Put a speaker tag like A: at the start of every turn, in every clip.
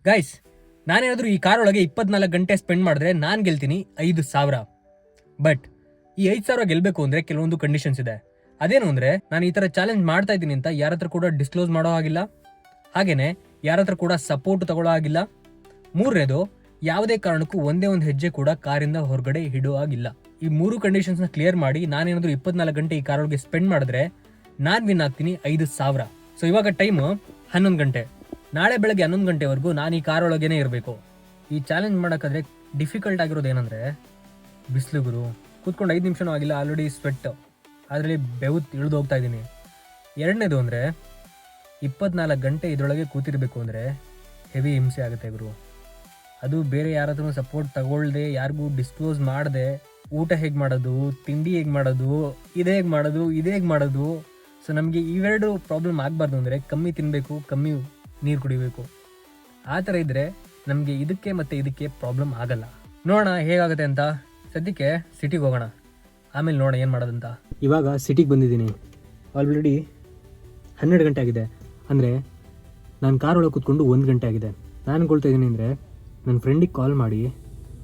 A: Guys, ನಾನೇನಾದರೂ ಈ car ಒಳಗೆ 24 ಗಂಟೆ ಸ್ಪೆಂಡ್ ಮಾಡಿದ್ರೆ ನಾನು ಗೆಲ್ತೀನಿ 5,000. ಬಟ್ ಈ 5,000 ಗೆಲ್ಲಬೇಕು ಅಂದರೆ ಕೆಲವೊಂದು ಕಂಡೀಷನ್ಸ್ ಇದೆ. ಅದೇನು ಅಂದರೆ, ನಾನು ಈ ಥರ ಚಾಲೆಂಜ್ ಮಾಡ್ತಾ ಇದ್ದೀನಿ ಅಂತ ಯಾರ ಹತ್ರ ಕೂಡ ಡಿಸ್ಕ್ಲೋಸ್ ಮಾಡೋ ಆಗಿಲ್ಲ, ಹಾಗೇನೆ ಯಾರ ಹತ್ರ ಕೂಡ ಸಪೋರ್ಟ್ ತಗೊಳ್ಳೋ ಆಗಿಲ್ಲ. ಮೂರನೇದು, ಯಾವುದೇ ಕಾರಣಕ್ಕೂ ಒಂದೇ ಒಂದು ಹೆಜ್ಜೆ ಕೂಡ ಕಾರಿಂದ ಹೊರಗಡೆ ಇಡೋ ಆಗಿಲ್ಲ. ಈ 3 ಕಂಡೀಷನ್ಸ್ನ ಕ್ಲಿಯರ್ ಮಾಡಿ ನಾನೇನಾದರೂ 24 ಗಂಟೆ ಈ ಕಾರ್ ಒಳಗೆ ಸ್ಪೆಂಡ್ ಮಾಡಿದ್ರೆ ನಾನು ವಿನ್ ಆಗ್ತೀನಿ 5,000. ಸೊ ಇವಾಗ ಟೈಮು 11 ಗಂಟೆ. ನಾಳೆ ಬೆಳಗ್ಗೆ 11 ಗಂಟೆವರೆಗೂ ನಾನು ಈ ಕಾರ್ ಒಳಗೇನೆ ಇರಬೇಕು. ಈ ಚಾಲೆಂಜ್ ಮಾಡೋಕ್ಕಾದ್ರೆ ಡಿಫಿಕಲ್ಟ್ ಆಗಿರೋದು ಏನಂದರೆ ಬಿಸಿಲು ಗುರು. ಕೂತ್ಕೊಂಡು 5 ನಿಮಿಷನೂ ಆಗಿಲ್ಲ, ಆಲ್ರೆಡಿ ಸ್ವೆಟ್, ಅದರಲ್ಲಿ ಬೆವತ್ತು ಇಳಿದು ಹೋಗ್ತಾ ಇದ್ದೀನಿ. ಎರಡನೇದು ಅಂದರೆ 24 ಗಂಟೆ ಇದರೊಳಗೆ ಕೂತಿರ್ಬೇಕು ಅಂದರೆ ಹೆವಿ ಹಿಂಸೆ ಆಗುತ್ತೆ ಗುರು. ಅದು ಬೇರೆ ಯಾರ ಹತ್ರನೂ ಸಪೋರ್ಟ್ ತಗೊಳ್ದೆ, ಯಾರಿಗೂ ಡಿಸ್ಕ್ಲೋಸ್ ಮಾಡದೆ, ಊಟ ಹೇಗೆ ಮಾಡೋದು, ತಿಂಡಿ ಹೇಗೆ ಮಾಡೋದು, ಇದು ಹೇಗೆ ಮಾಡೋದು. ಸೊ ನಮಗೆ ಇವೆರಡು ಪ್ರಾಬ್ಲಮ್ ಆಗಬಾರ್ದು ಅಂದರೆ ಕಮ್ಮಿ ತಿನ್ನಬೇಕು, ಕಮ್ಮಿ ನೀರು ಕುಡಿಬೇಕು. ಆ ಥರ ಇದ್ದರೆ ನಮಗೆ ಇದಕ್ಕೆ ಮತ್ತು ಇದಕ್ಕೆ ಪ್ರಾಬ್ಲಮ್ ಆಗಲ್ಲ. ನೋಡೋಣ ಹೇಗಾಗುತ್ತೆ ಅಂತ. ಸದ್ಯಕ್ಕೆ ಸಿಟಿಗೆ ಹೋಗೋಣ, ಆಮೇಲೆ ನೋಡೋಣ ಏನು ಮಾಡೋದಂತ. ಇವಾಗ ಸಿಟಿಗೆ ಬಂದಿದ್ದೀನಿ. ಆಲ್ರೆಡಿ 12 ಗಂಟೆ ಆಗಿದೆ. ಅಂದರೆ ನಾನು ಕಾರ್ ಒಳಗೆ ಕೂತ್ಕೊಂಡು 1 ಗಂಟೆ ಆಗಿದೆ. ನಾನು ಅನ್ಕೊಳ್ತಾ ಇದ್ದೀನಿ ಅಂದರೆ ನನ್ನ ಫ್ರೆಂಡಿಗೆ ಕಾಲ್ ಮಾಡಿ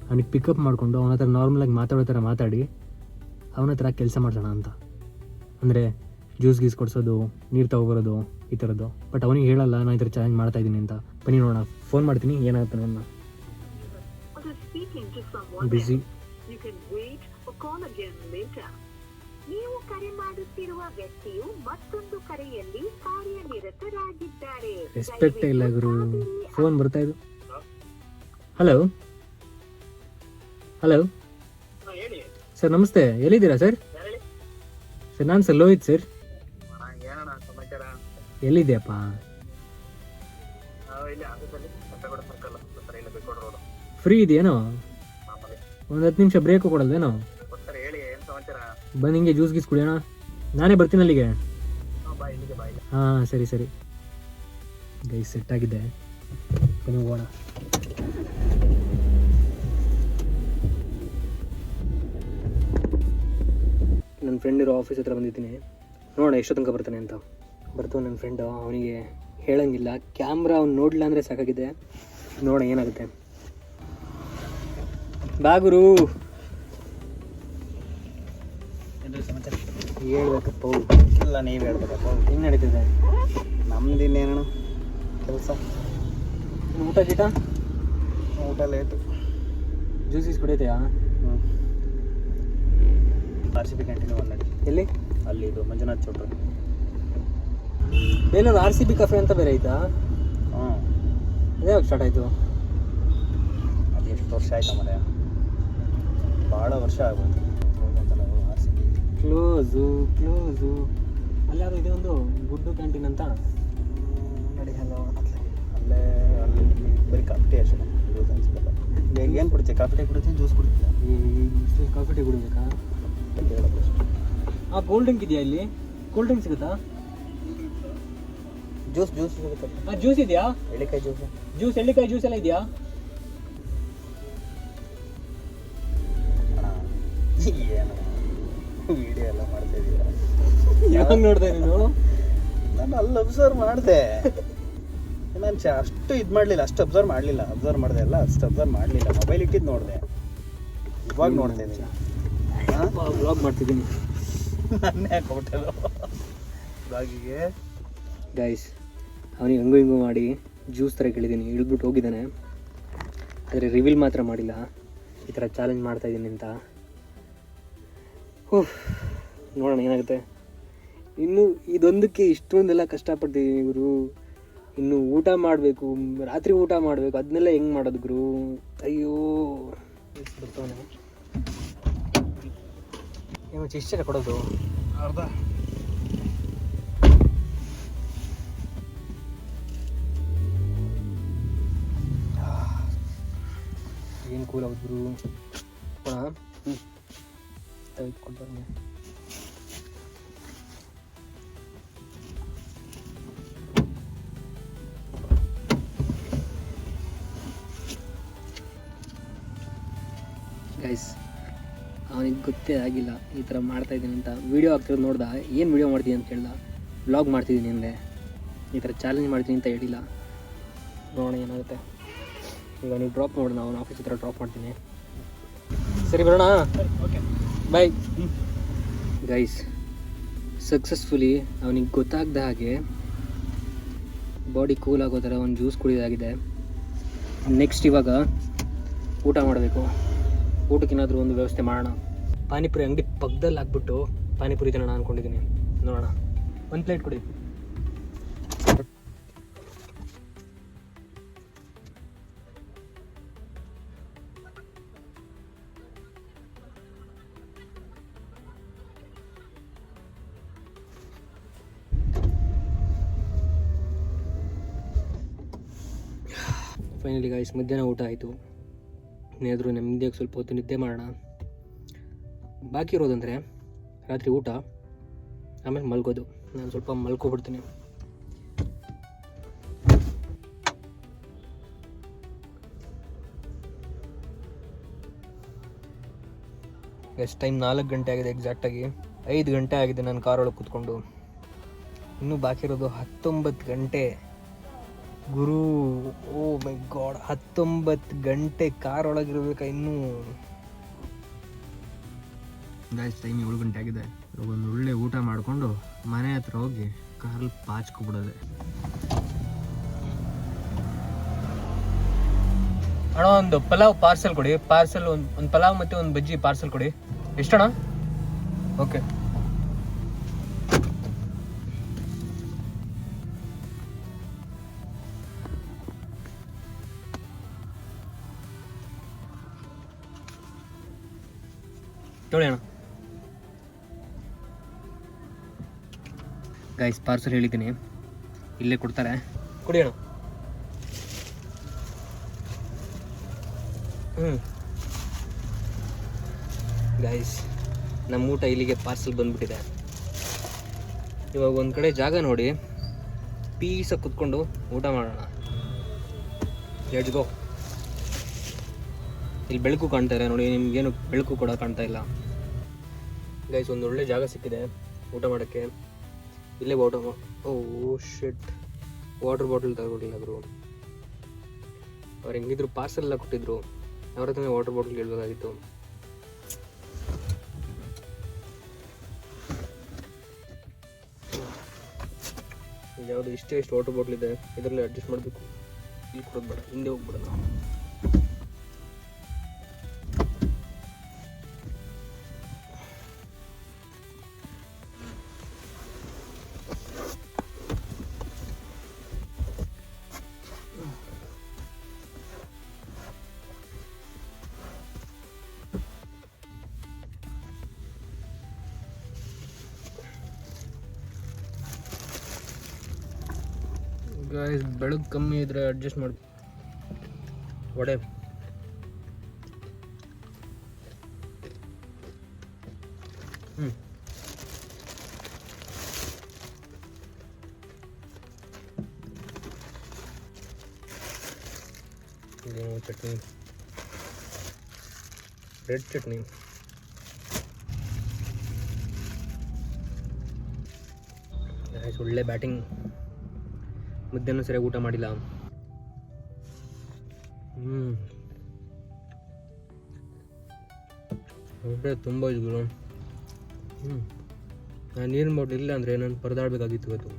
A: ಅವನಿಗೆ ಪಿಕಪ್ ಮಾಡಿಕೊಂಡು ಅವನ ಹತ್ರ ನಾರ್ಮಲಾಗಿ ಮಾತಾಡೋ ಥರ ಮಾತಾಡಿ ಅವನ ಹತ್ರ ಕೆಲಸ ಮಾಡ್ಸೋಣ ಅಂತ. ಅಂದರೆ ಜ್ಯೂಸ್ ಗೀಸ್ ಕೊಡಿಸೋದು, ನೀರು ತಗೊಬರೋದು, ಈ ಥರದ್ದು. ಬಟ್ ಅವನಿಗೆ ಹೇಳಲ್ಲ ನಾನು ಈ ಥರ ಚಾಲೆಂಜ್ ಮಾಡ್ತಾ ಇದ್ದೀನಿ ಅಂತ. ಬನ್ನಿ ನೋಡೋಣ, ಫೋನ್ ಮಾಡ್ತೀನಿ ಏನಾಗುತ್ತೆ ನನ್ನ. ಬಿಸಿ.
B: ನೀವು ಕರೆ ಮಾಡುತ್ತಿರುವ ವ್ಯಕ್ತಿಯು ಮತ್ತೊಂದು ಕರೆಯಲ್ಲಿ ಕಾರ್ಯನಿರತರಾಗಿದ್ದಾರೆ.
A: ರೆಸ್ಪೆಕ್ಟ್ ಇಲ್ಲ ಗುರು. ಫೋನ್ ಬರ್ತಾ ಇದು. ಹಲೋ ಹಲೋ ಸರ್, ನಮಸ್ತೆ. ಎಲ್ಲಿದ್ದೀರಾ ಸರ್? ಸರ್ ನಾನು ಸರ್ ಲೋಹಿತ್ ಸರ್. ಎಲ್ಲಿದೆಯಪ್ಪ? ಫ್ರೀ ಇದೆಯೇನೋ? ಒಂದು 10 ನಿಮಿಷ ಬ್ರೇಕು ಕೊಡಲ್ವೇನೋ? ಬಂದು ಹಿಂಗೆ ಜ್ಯೂಸ್ ಗೀಸ್ ಕುಡಿಯೋಣ. ನಾನೇ ಬರ್ತೀನಿ ಅಲ್ಲಿಗೆ. ಹಾಂ ಸರಿ ಸರಿ ಗೈ, ಸೆಟ್ ಆಗಿದೆ. ಬನ್ನಿ ಹೋಗೋಣ. ನನ್ನ ಫ್ರೆಂಡ್ ಇರೋ ಆಫೀಸ್ ಹತ್ರ ಬಂದಿದ್ದೀನಿ. ನೋಡೋಣ ಎಷ್ಟು ತನಕ ಬರ್ತಾನೆ ಅಂತ. ಬರ್ತಾವೆ ನನ್ನ ಫ್ರೆಂಡು. ಅವನಿಗೆ ಹೇಳಂಗಿಲ್ಲ, ಕ್ಯಾಮ್ರಾ ಅವ್ನು ನೋಡಲಿಲ್ಲ ಅಂದರೆ ಸಾಕಾಗಿದೆ. ನೋಡೋಣ ಏನಾಗುತ್ತೆ. ಬಾಗುರು ಹೇಳ್ಬೇಕಪ್ಪ.
C: ಇಲ್ಲ, ನೀವು ಹೇಳ್ಬೇಕಪ್ಪ.
A: ಹೆಂಗೆ ನಡೀತಿದೆ?
C: ನಮ್ದಿನ್ನೇನು ಕೆಲಸ.
A: ಊಟ ಗೀಟ?
C: ಊಟ ಲೇಟು.
A: ಜ್ಯೂಸೀಸ್ ಕುಡಿಯುತ್ತೆಯಾ?
C: RCB ಕ್ಯಾಂಟೀನ್ ಒಂದಡಿ.
A: ಎಲ್ಲಿ?
C: ಅಲ್ಲಿ ಇದು ಮಂಜುನಾಥ್ ಚೌಟ್ರಿ.
A: ಬೇಲೂರು RCB ಕಫೆ ಅಂತ ಬೇರೆ ಐತಾ?
C: ಹಾಂ.
A: ಅದೇ ಯಾವಾಗ ಸ್ಟಾರ್ಟ್ ಆಯಿತು?
C: ಅದು ಎಷ್ಟು ವರ್ಷ ಆಯ್ತಾ ಮರ? ಭಾಳ ವರ್ಷ ಆಗ್ಬೋದು. RCB
A: close. ಅಲ್ಲಿ ಯಾವುದು ಇದೆ ಒಂದು ಗುಡ್ಡು ಕ್ಯಾಂಟೀನ್ ಅಂತ.
C: ನಡಿ ಅಲ್ಲೇ ಅಲ್ಲಿ ಬರೀ ಕಾಫಿ ಅಷ್ಟೇ. ಜ್ಯೂಸ್ ಅನ್ಸ್ಬೇಕಲ್ಲ. ಬೇಗ ಏನು ಕುಡ್ತೀವಿ? ಕಾಫಿ ಟೀ ಕುಡಿತೀನಿ, ಜ್ಯೂಸ್ ಕುಡಿತೀವಿ.
A: ಕಾಫಿ ಟೀ ಕುಡಿಬೇಕಾ? ಹಾಂ, ಕೂಲ್ ಡ್ರಿಂಕ್ ಇದೆಯಾ ಇಲ್ಲಿ? ಕೂಲ್ ಡ್ರಿಂಕ್ ಸಿಗುತ್ತಾ?
C: ಜ್ಯೂಸ್ ಸಿಗುತ್ತೆ.
A: ಹಾಂ, ಜ್ಯೂಸ್ ಇದೆಯಾ?
C: ಎಳ್ಳಿಕಾಯಿ
A: ಜ್ಯೂಸ್ ಎಲ್ಲ ಇದೆಯಾ?
C: ಏನು ವಿಡಿಯೋ ಎಲ್ಲ ಮಾಡ್ತಾಯಿದ್ದೀರಾ?
A: ಯಾವಾಗ ನೋಡಿದೆ ನೀನು?
C: ನಾನು ಅಲ್ಲಿ ಅಬ್ಸರ್ವ್ ಮಾಡಿದೆ. ನಾನು ಅಷ್ಟು ಇದು ಮಾಡಲಿಲ್ಲ, ಅಷ್ಟು ಅಬ್ಸರ್ವ್ ಮಾಡಲಿಲ್ಲ. ಅಬ್ಸರ್ವ್ ಮಾಡಿದೆ ಅಲ್ಲ, ಅಷ್ಟು ಅಬ್ಸರ್ವ್ ಮಾಡಲಿಲ್ಲ. ಮೊಬೈಲ್ ಇಟ್ಟಿದ್ದು ನೋಡಿದೆ. ಇವಾಗ ನೋಡ್ತಾ ಇದ್ದೀನಿ.
A: ವ್ಲಾಗ್ ಮಾಡ್ತಿದ್ದೀನಿ.
C: ನನ್ನೇ ಹಾಕೊಬಿಟ್ಟೆದು ಬ್ಲಾಗಿಗೆ.
A: ಗೈಸ್, ಅವನಿಗೆ ಹಿಂಗೂ ಮಾಡಿ ಜ್ಯೂಸ್ ಥರ ಕೇಳಿದ್ದೀನಿ. ಇಳಿದ್ಬಿಟ್ಟು ಹೋಗಿದ್ದಾನೆ. ಆದರೆ ರಿವೀಲ್ ಮಾತ್ರ ಮಾಡಿಲ್ಲ ಈ ಥರ ಚಾಲೆಂಜ್ ಮಾಡ್ತಾಯಿದ್ದೀನಿ ಅಂತ. ನೋಡೋಣ ಏನಾಗುತ್ತೆ. ಇನ್ನು ಇದೊಂದಕ್ಕೆ ಇಷ್ಟೊಂದೆಲ್ಲ ಕಷ್ಟಪಡ್ತಿದ್ದೀನಿ ಗುರು. ಇನ್ನು ಊಟ ಮಾಡಬೇಕು, ರಾತ್ರಿ ಊಟ ಮಾಡಬೇಕು, ಅದನ್ನೆಲ್ಲ ಹೆಂಗೆ ಮಾಡೋದು ಗುರು? ಅಯ್ಯೋ ಬರ್ತಾನೆ. ಏನು ಇಷ್ಟೇ ಕೊಡೋದು?
C: ಅರ್ಧ.
A: ಏನು ಕೂಲ್ ಆಗುತ್ತೆ ಗುರು. ಕೊಡ್ತಾರೆ. ಗೈಸ್, ಅವನಿಗೆ ಗೊತ್ತೇ ಆಗಿಲ್ಲ ಈ ಥರ ಮಾಡ್ತಾಯಿದ್ದೀನಿ ಅಂತ. ವೀಡಿಯೋ ಆಗ್ತಿರೋದು ನೋಡ್ದ, ಏನು ವೀಡಿಯೋ ಮಾಡ್ತೀನಿ ಅಂತ ಹೇಳ್ದ. ವ್ಲಾಗ್ ಮಾಡ್ತಿದ್ದೀನಿ ಅಂದೆ, ಈ ಥರ ಚಾಲೆಂಜ್ ಮಾಡ್ತೀನಿ ಅಂತ ಹೇಳಿಲ್ಲ. ನೋಡೋಣ ಏನಾಗುತ್ತೆ. ಈಗ ನೀವು ಡ್ರಾಪ್ ಮಾಡೋಣ, ನಾನು ಆಫೀಸ್ ಹತ್ರ ಡ್ರಾಪ್ ಮಾಡ್ತೀನಿ. ಸರಿ ಬರೋಣ,
C: ಓಕೆ
A: ಬಾಯ್. ಗೈಸ್, ಸಕ್ಸಸ್ಫುಲಿ ಅವನಿಗೆ ಗೊತ್ತಾಗ್ದ ಹಾಗೆ ಬಾಡಿ ಕೂಲ್ ಆಗೋ ಥರ ಒಂದು ಜ್ಯೂಸ್ ಕುಡಿಯೋದಾಗಿದೆ. ನೆಕ್ಸ್ಟ್ ಇವಾಗ ಊಟ ಮಾಡಬೇಕು. ಊಟಕ್ಕೇನಾದರೂ ಒಂದು ವ್ಯವಸ್ಥೆ ಮಾಡೋಣ. ಪಾನಿಪುರಿ ಅಂಗಡಿ ಪಕ್ಕದಲ್ಲಿ ಹಾಕ್ಬಿಟ್ಟು ಪಾನಿಪುರಿ ತಿನ್ನೋಣ ಅಂದ್ಕೊಂಡಿದ್ದೀನಿ. ನೋಡೋಣ, ಒಂದು ಪ್ಲೇಟ್ ಕೊಡಿ. ಫೈನಲಿ ಗಾಯ್ಸ್, ಮಧ್ಯಾಹ್ನ ಊಟ ಆಯಿತು. ಏನಾದರೂ ನೆಮ್ಮದಿಯಾಗಿ ಸ್ವಲ್ಪ ಹೊತ್ತು ನಿದ್ದೆ ಮಾಡೋಣ. ಬಾಕಿ ಇರೋದಂದರೆ ರಾತ್ರಿ ಊಟ, ಆಮೇಲೆ ಮಲ್ಗೋದು. ನಾನು ಸ್ವಲ್ಪ ಮಲ್ಕೊಬಿಡ್ತೀನಿ. ಎಷ್ಟು ಟೈಮ್ 4 ಗಂಟೆ ಆಗಿದೆ ಎಕ್ಸಾಕ್ಟಾಗಿ. 5 ಗಂಟೆ ಆಗಿದೆ ನಾನು ಕಾರೊಳಗೆ ಕೂತ್ಕೊಂಡು. ಇನ್ನೂ ಬಾಕಿ ಇರೋದು 19 ಗಂಟೆ. ಗುರು, ಓ ಮೈ ಗಾಡ್, 19 ಗಂಟೆ ಕಾರೊಳಗಿರ್ಬೇಕಾ ಇನ್ನೂ. ಗಾಯ್ಸ್, ಟೈಮ್ 7 ಗಂಟೆ ಆಗಿದೆ. ಒಂದು ಒಳ್ಳೆ ಊಟ ಮಾಡಿಕೊಂಡು ಮನೆ ಹತ್ರ ಹೋಗಿ ಕಾರಲ್ಲಿ ಪಾಚ್ಕೊಬಿಡೋದೆ. ಅಣ್ಣ, ಒಂದು ಪಲಾವ್ ಪಾರ್ಸೆಲ್ ಕೊಡಿ. ಪಾರ್ಸೆಲ್ ಒಂದು ಪಲಾವ್ ಮತ್ತು ಒಂದು ಬಜ್ಜಿ ಪಾರ್ಸೆಲ್ ಕೊಡಿ. ಎಷ್ಟಣ್ಣ? ಓಕೆ. ತೊಳಿ ಅಣ್ಣ. ಗೈಸ್, ಪಾರ್ಸಲ್ ಹೇಳಿದ್ದೀನಿ, ಇಲ್ಲೇ ಕೊಡ್ತಾರೆ, ಕೊಡಿ ಅಣ್ಣ. ಗೈಸ್, ನಮ್ಮ ಊಟ ಇಲ್ಲಿಗೆ ಪಾರ್ಸಲ್ ಬಂದ್ಬಿಟ್ಟಿದೆ. ಇವಾಗ ಒಂದು ಕಡೆ ಜಾಗ ನೋಡಿ ಪೀಸಾಗಿ ಕುತ್ಕೊಂಡು ಊಟ ಮಾಡೋಣ. Let's go. ಇಲ್ಲಿ ಬೆಳಕು ಕಾಣ್ತಾ ಇಲ್ಲ ನೋಡಿ, ನಿಮ್ಗೇನು ಬೆಳಕು ಕೂಡ ಕಾಣ್ತಾ ಇಲ್ಲ. ಗೈಸ್, ಒಂದು ಒಳ್ಳೆ ಜಾಗ ಸಿಕ್ಕಿದೆ ಊಟ ಮಾಡೋಕ್ಕೆ. ಇಲ್ಲೇ ಓ ಶಿಟ್, ವಾಟರ್ ಬಾಟಲ್ ತಗೊಳ್ಳಿಲ್ಲಾದ್ರು. ಅವ್ರು ಹೆಂಗಿದ್ರು ಪಾರ್ಸಲ್ ಎಲ್ಲ ಕೊಟ್ಟಿದ್ರು, ಅವ್ರ ಹತ್ರ ವಾಟರ್ ಬಾಟಲ್ ಕೇಳಬೇಕಾಗಿತ್ತು. ಯಾವುದು ಇಷ್ಟೇ ವಾಟರ್ ಬಾಟಲ್ ಇದೆ, ಇದರಲ್ಲೇ ಅಡ್ಜಸ್ಟ್ ಮಾಡಬೇಕು. ಇಲ್ಲಿ ಕೊಡೋದು ಬೇಡ, ಹಿಂದೆ ಹೋಗ್ಬಿಡೋಣ. ಗಾಯ್ಸ್, ಬೆಳಕು ಕಮ್ಮಿ ಇದ್ರೆ ಅಡ್ಜಸ್ಟ್ ಮಾಡಿ. ವಡೆ ಇದೇನು ಚಟ್ನಿ, ರೆಡ್ ಚಟ್ನಿ. ಒಳ್ಳೆ ಬ್ಯಾಟಿಂಗ್. ಮುದ್ದೆನೂ ಸರಿಯಾಗಿ ಊಟ ಮಾಡಿಲ್ಲ. ಹೊಟ್ಟೆ ತುಂಬ ಇದ್ಗಳು. ನಾನು ನೀರಿನ ಬಾಟ್ಲ್ ಇಲ್ಲ ಅಂದರೆ ನಾನು ಪರದಾಡಬೇಕಾಗಿತ್ತು ಇವತ್ತು.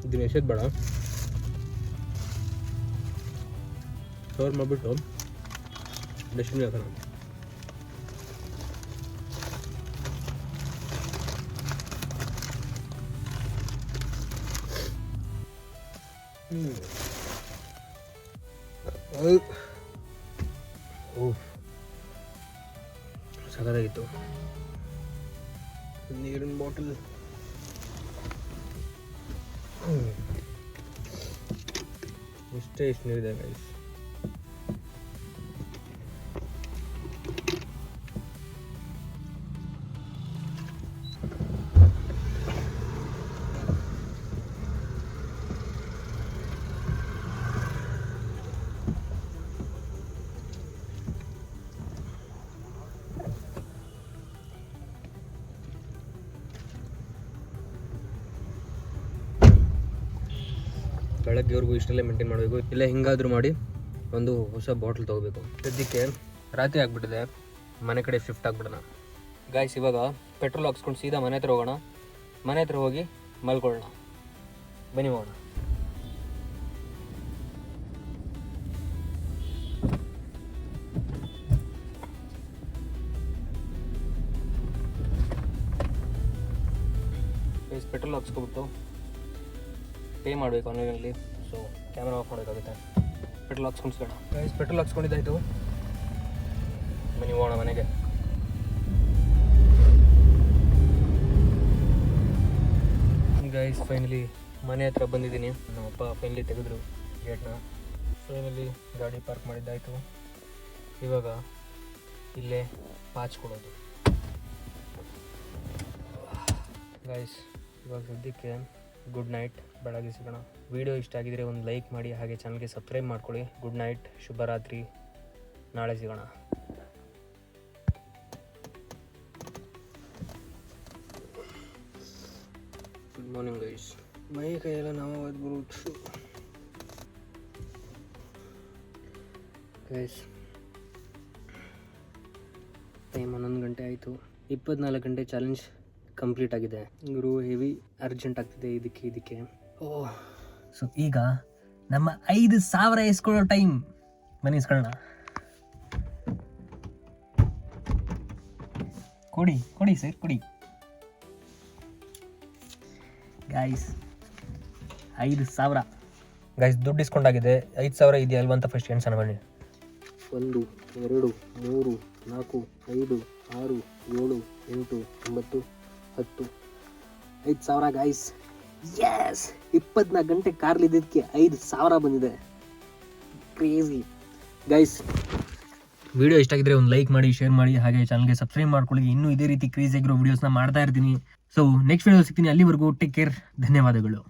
A: ಇದನ್ನ ಎಸೆದು ಬೇಡ, ಸ್ಟೋರ್ ಮಾಡಿಬಿಟ್ಟು ಡಸ್ಟ್ಬಿನ್ ಹಾಕೋಣ. ಸಗದಾಗಿತ್ತು. ನೀರಿನ ಬಾಟಲ್ ಇಷ್ಟೇ, ಇಷ್ಟು ನೀರಿದೆ ಗೈಸ್. ಬೆಳಗ್ಗೆವರೆಗೂ ಇಷ್ಟೆಲ್ಲ ಮೇಂಟೈನ್ ಮಾಡಬೇಕು. ಇಲ್ಲ ಹಿಂಗಾದರೂ ಮಾಡಿ ಒಂದು ಹೊಸ ಬಾಟ್ಲ್ ತೊಗೋಬೇಕು. ಸದ್ಯಕ್ಕೆ ರಾತ್ರಿ ಆಗಿಬಿಟ್ಟಿದೆ, ಮನೆ ಕಡೆ ಶಿಫ್ಟ್ ಆಗಿಬಿಡೋಣ ಗಾಯ್ಸ್. ಇವಾಗ ಪೆಟ್ರೋಲ್ ಹಾಕ್ಸ್ಕೊಂಡು ಸೀದಾ ಮನೆ ಹತ್ರ ಹೋಗೋಣ. ಮನೆ ಹತ್ರ ಹೋಗಿ ಮಲ್ಕೊಳ್ಳೋಣ. ಬನ್ನಿ ಹೋಗೋಣ. ಪೆಟ್ರೋಲ್ ಹಾಕ್ಸ್ಕೊಬಿಟ್ಟು ಪೇ ಮಾಡಬೇಕು ಆನ್ಲೈನಲ್ಲಿ. ಸೊ ಕ್ಯಾಮ್ರಾ ಆಫ್ ಮಾಡಬೇಕಾಗುತ್ತೆ. ಪೆಟ್ರೋಲ್ ಹಾಕ್ಸ್ಕೊಂಡ್ಸ್ಕೋಣ ಗೈಸ್. ಪೆಟ್ರೋಲ್ ಹಾಕ್ಸ್ಕೊಂಡಿದ್ದಾಯಿತು, ಬನ್ನಿ ಹೋಗೋಣ ಮನೆಗೆ. ಗೈಸ್ ಫೈನಲಿ ಮನೆ ಹತ್ರ ಬಂದಿದ್ದೀನಿ. ನಮ್ಮಪ್ಪ ಫೈನಲಿ ತೆಗೆದ್ರು ಗೇಟ್ನ. ಫೈನಲಿ ಗಾಡಿ ಪಾರ್ಕ್ ಮಾಡಿದ್ದಾಯಿತು. ಇವಾಗ ಇಲ್ಲೇ ಪಾಚ್ ಕೊಡೋದು ಗೈಸ್. ಇವಾಗ ಸದ್ಯಕ್ಕೆ ಗುಡ್ ನೈಟ್, ಬೆಳಗ್ಗೆ ಸಿಗೋಣ. ವಿಡಿಯೋ ಇಷ್ಟ ಆಗಿದ್ರೆ ಒಂದು ಲೈಕ್ ಮಾಡಿ, ಹಾಗೆ ಚಾನಲ್ಗೆ ಸಬ್ಸ್ಕ್ರೈಬ್ ಮಾಡ್ಕೊಳ್ಳಿ. ಗುಡ್ ನೈಟ್, ಶುಭರಾತ್ರಿ, ನಾಳೆ ಸಿಗೋಣ. Good morning guys. ಮೈ ಕೈಯೆಲ್ಲ ನಾವು ಬರುತ್ತೆ ಗೈಸ್. ಟೈಮ್ 11 ಗಂಟೆ ಆಯಿತು. 24 ಗಂಟೆ ಚಾಲೆಂಜ್ ಕಂಪ್ಲೀಟ್ ಆಗಿದೆ ಗುರು. ಹೆವಿ ಅರ್ಜೆಂಟ್ ಆಗ್ತಿದೆ ಇದಕ್ಕೆ. ಓಹ್, ಸೊ ಈಗ ನಮ್ಮ 5,000 ಇಸ್ಕೊಳ್ಳೋ ಟೈಮ್. ಬನ್ನಿ ಇಸ್ಕೊಳ್ಳೋಣ. ಕೊಡಿ ಸರ್, ಕೊಡಿ ಗಾಯ್ಸ್. 5,000 ಗಾಯ್ಸ್ ದುಡ್ಡು ಇಸ್ಕೊಂಡಾಗಿದೆ. 5,000 ಇದೆಯಾ ಅಲ್ವಾ ಅಂತ ಫಸ್ಟ್ ಎಣ್ಸೋಣ ಬನ್ನಿ. 1 2 3 4 5 6 7 8 9 10 5,000 ಗಾಯ್ಸ್. ಯಸ್, 24 ಗಂಟೆ ಕಾರ್ಲಿದ್ದಕ್ಕೆ 5,000 ಬಂದಿದೆ. Crazy guys. ವಿಡಿಯೋ ಇಷ್ಟ ಆಗಿದ್ರೆ ಒಂದು ಲೈಕ್ ಮಾಡಿ, ಶೇರ್ ಮಾಡಿ, ಹಾಗೆ ಚಾನಲ್ಗೆ ಸಬ್ಸ್ಕ್ರೈಬ್ ಮಾಡ್ಕೊಳ್ಳಿ. ಇನ್ನೂ ಇದೇ ರೀತಿ ಕ್ರೇಜಿ ಆಗಿರೋ ವಿಡಿಯೋಸ್ನ ಮಾಡ್ತಾ ಇರ್ತೀನಿ. ಸೊ ನೆಕ್ಸ್ಟ್ ವಿಡಿಯೋ ಸಿಗ್ತೀನಿ. ಅಲ್ಲಿವರೆಗೂ ಟೇಕ್ ಕೇರ್. ಧನ್ಯವಾದಗಳು.